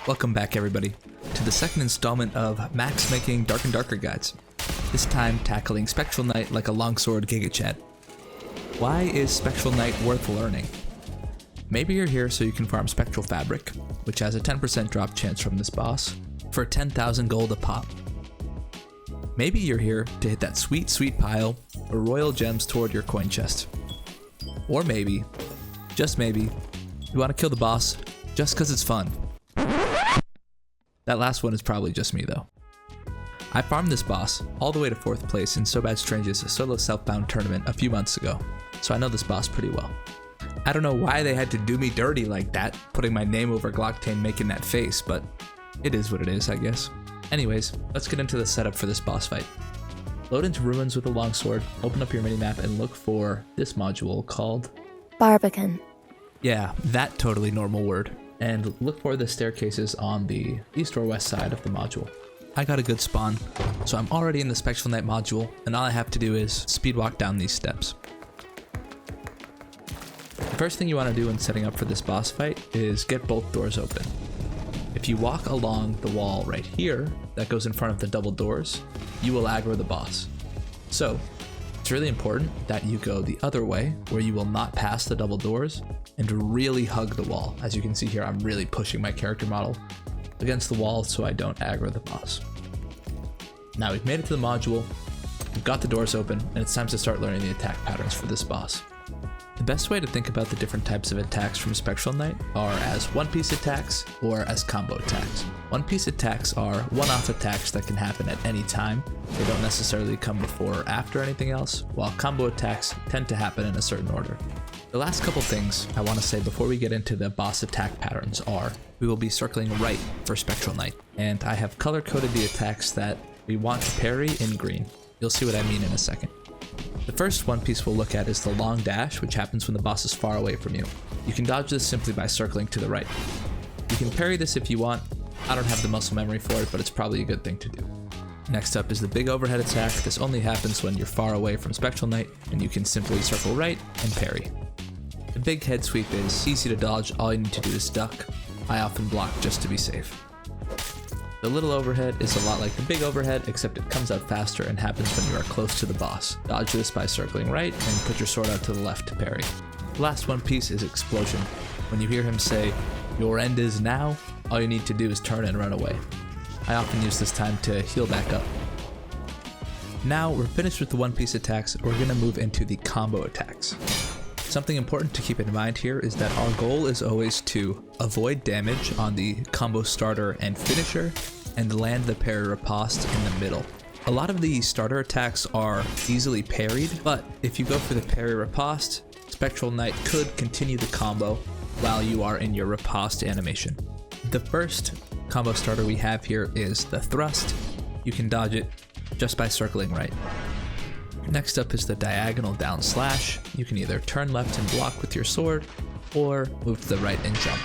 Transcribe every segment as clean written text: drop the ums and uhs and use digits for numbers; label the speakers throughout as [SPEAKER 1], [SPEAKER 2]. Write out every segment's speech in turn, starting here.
[SPEAKER 1] Welcome back everybody to the second installment of Max making Dark and Darker guides. This time tackling Spectral Knight like a Longsword Giga Chat. Why is Spectral Knight worth learning? Maybe you're here so you can farm Spectral Fabric, which has a 10% drop chance from this boss, for 10,000 gold a pop. Maybe you're here to hit that sweet pile of royal gems toward your coin chest. Or maybe, just maybe, you want to kill the boss just cause it's fun. That last one is probably just me though. I farmed this boss all the way to 4th place in So Bad Strange's solo self-bound tournament a few months ago, so I know this boss pretty well. I don't know why they had to do me dirty like that, putting my name over Glocktain making that face, but it is what it is, I guess. Anyways, let's get into the setup for this boss fight. Load into Ruins with a Longsword, open up your minimap and look for this module called
[SPEAKER 2] Barbican.
[SPEAKER 1] Yeah, that totally normal word. And look for the staircases on the east or west side of the module. I got a good spawn, so I'm already in the Spectral Knight module, and all I have to do is speed walk down these steps. The first thing you want to do when setting up for this boss fight is get both doors open. If you walk along the wall right here that goes in front of the double doors, you will aggro the boss. So it's really important that you go the other way where you will not pass the double doors and really hug the wall. As you can see here, I'm really pushing my character model against the wall so I don't aggro the boss. Now we've made it to the module, we've got the doors open, and it's time to start learning the attack patterns for this boss. The best way to think about the different types of attacks from Spectral Knight are as one-piece attacks or as combo attacks. One-piece attacks are one-off attacks that can happen at any time. They don't necessarily come before or after anything else, while combo attacks tend to happen in a certain order. The last couple things I want to say before we get into the boss attack patterns are, we will be circling right for Spectral Knight, and I have color-coded the attacks that we want to parry in green. You'll see what I mean in a second. The first one piece we'll look at is the long dash, which happens when the boss is far away from you. You can dodge this simply by circling to the right. You can parry this if you want. I don't have the muscle memory for it, but it's probably a good thing to do. Next up is the big overhead attack. This only happens when you're far away from Spectral Knight, and you can simply circle right and parry. The big head sweep is easy to dodge, all you need to do is duck. I often block just to be safe. The little overhead is a lot like the big overhead, except it comes out faster and happens when you are close to the boss. Dodge this by circling right and put your sword out to the left to parry. The last one piece is explosion. When you hear him say, "Your end is now," all you need to do is turn and run away. I often use this time to heal back up. Now we're finished with the one-piece attacks, we're going to move into the combo attacks. Something important to keep in mind here is that our goal is always to avoid damage on the combo starter and finisher, and land the parry riposte in the middle. A lot of the starter attacks are easily parried, but if you go for the parry riposte, Spectral Knight could continue the combo while you are in your riposte animation. The first combo starter we have here is the thrust. You can dodge it just by circling right. Next up is the diagonal down slash. You can either turn left and block with your sword, or move to the right and jump.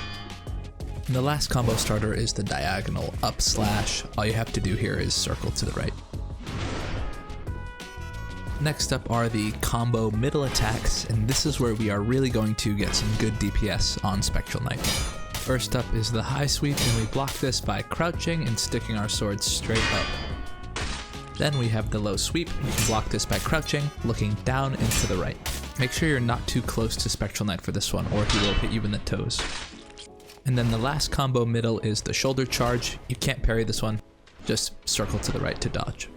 [SPEAKER 1] And the last combo starter is the diagonal up slash. All you have to do here is circle to the right. Next up are the combo middle attacks, and this is where we are really going to get some good DPS on Spectral Knight. First up is the high sweep, and we block this by crouching and sticking our swords straight up. Then we have the low sweep. You can block this by crouching, looking down and to the right. Make sure you're not too close to Spectral Knight for this one, or he will hit you in the toes. And then the last combo middle is the shoulder charge. You can't parry this one, just circle to the right to dodge.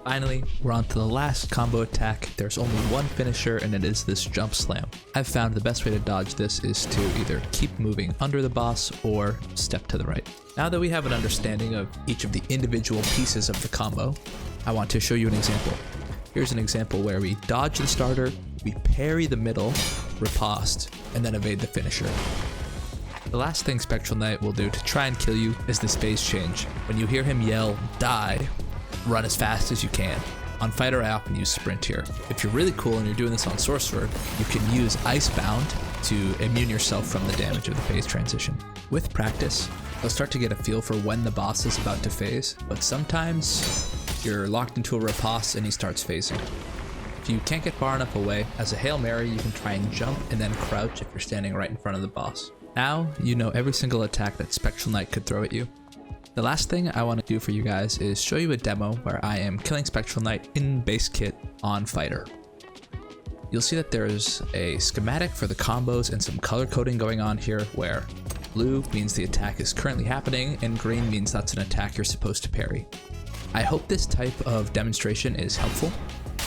[SPEAKER 1] Finally, we're on to the last combo attack. There's only one finisher, and it is this jump slam. I've found the best way to dodge this is to either keep moving under the boss or step to the right. Now that we have an understanding of each of the individual pieces of the combo, I want to show you an example. Here's an example where we dodge the starter, we parry the middle, riposte, and then evade the finisher. The last thing Spectral Knight will do to try and kill you is this phase change. When you hear him yell, "Die," run as fast as you can. On fighter, I often use sprint here. If you're really cool and you're doing this on sorcerer, you can use icebound to immune yourself from the damage of the phase transition. With practice, you'll start to get a feel for when the boss is about to phase, but sometimes you're locked into a riposte and he starts phasing. If you can't get far enough away, as a Hail Mary, you can try and jump and then crouch if you're standing right in front of the boss. Now you know every single attack that Spectral Knight could throw at you. The last thing I want to do for you guys is show you a demo where I am killing Spectral Knight in base kit on fighter. You'll see that there's a schematic for the combos and some color coding going on here, where blue means the attack is currently happening and green means that's an attack you're supposed to parry. I hope this type of demonstration is helpful,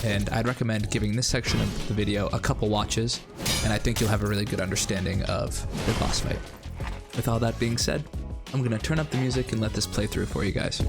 [SPEAKER 1] and I'd recommend giving this section of the video a couple watches, and I think you'll have a really good understanding of the boss fight. With all that being said, I'm going to turn up the music and let this play through for you guys.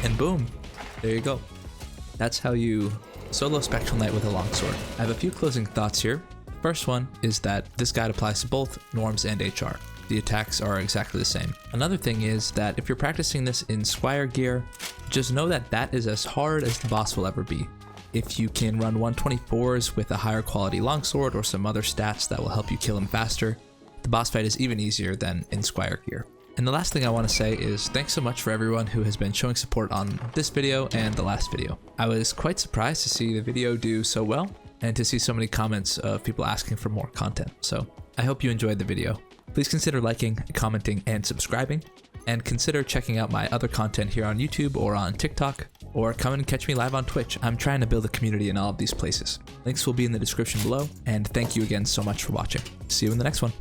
[SPEAKER 1] And boom, there you go. That's how you solo Spectral Knight with a Longsword. I have a few closing thoughts here. First one is that this guide applies to both norms and HR. The attacks are exactly the same. Another thing is that if you're practicing this in Squire gear, just know that that is as hard as the boss will ever be. If you can run 124s with a higher quality Longsword or some other stats that will help you kill him faster, the boss fight is even easier than in Squire gear. And the last thing I want to say is thanks so much for everyone who has been showing support on this video and the last video. I was quite surprised to see the video do so well and to see so many comments of people asking for more content. So I hope you enjoyed the video. Please consider liking, commenting, and subscribing, and consider checking out my other content here on YouTube or on TikTok, or come and catch me live on Twitch. I'm trying to build a community in all of these places. Links will be in the description below, and thank you again so much for watching. See you in the next one.